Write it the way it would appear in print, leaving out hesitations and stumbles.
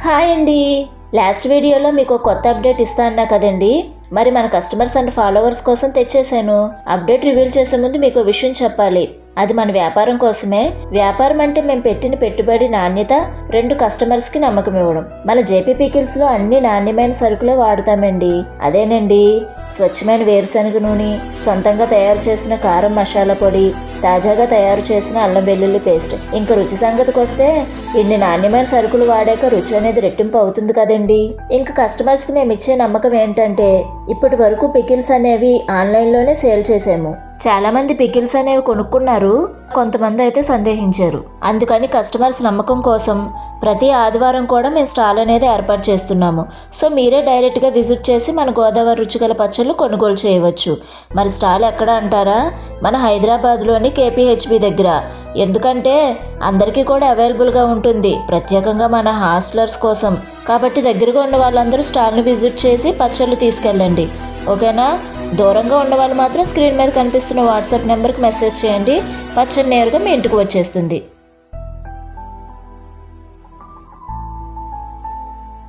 Hi అండి. Last వీడియోలో మీకు కొత్త అప్డేట్ ఇస్తా అన్నా కదండి. మరి మన కస్టమర్స్ అండ్ ఫాలోవర్స్ కోసం తెచ్చేసాను. అప్డేట్ రివీల్ చేసే ముందు మీకు విషయం చెప్పాలి. అది మన వ్యాపారం కోసమే. వ్యాపారం అంటే మేము పెట్టిన పెట్టుబడి నాణ్యత, 2 కస్టమర్స్కి నమ్మకం ఇవ్వడం. మన జేపీ పికిల్స్లో అన్ని నాణ్యమైన సరుకులే వాడతామండి. అదేనండి, స్వచ్ఛమైన వేరుశనగ నూనె, సొంతంగా తయారు చేసిన కారం మసాలా పొడి, తాజాగా తయారు చేసిన అల్లం వెల్లుల్లి పేస్ట్. ఇంకా రుచి సంగతికి వస్తే ఇన్ని నాణ్యమైన సరుకులు వాడాక రుచి అనేది రెట్టింపు అవుతుంది కదండి. ఇంకా కస్టమర్స్కి మేము ఇచ్చే నమ్మకం ఏంటంటే, ఇప్పటి వరకు పికిల్స్ అనేవి ఆన్లైన్లోనే సేల్ చేసాము. చాలా మంది పికిల్స్ అనేవి కొనుక్కున్నారు, కొంతమంది అయితే సందేహించారు. అందుకని కస్టమర్స్ నమ్మకం కోసం ప్రతి ఆదివారం కూడా మేము స్టాల్ అనేది ఏర్పాటు చేస్తున్నాము. సో మీరే డైరెక్ట్గా విజిట్ చేసి మన గోదావరి రుచిగల పచ్చళ్ళు కొనుగోలు చేయవచ్చు. మరి స్టాల్ ఎక్కడ అంటారా? మన హైదరాబాద్లోని కేపీహెచ్బి దగ్గర. ఎందుకంటే అందరికీ కూడా అవైలబుల్గా ఉంటుంది, ప్రత్యేకంగా మన హాస్టలర్స్ కోసం. కాబట్టి దగ్గరగా ఉన్న వాళ్ళందరూ స్టాల్ని విజిట్ చేసి పచ్చళ్ళు తీసుకెళ్ళండి, ఓకేనా? దూరంగా ఉన్న వాళ్ళు మాత్రం స్క్రీన్ మీద కనిపిస్తున్న వాట్సాప్ నెంబర్కి మెసేజ్ చేయండి. పచ్చడి నేరుగా మీ ఇంటికి వచ్చేస్తుంది.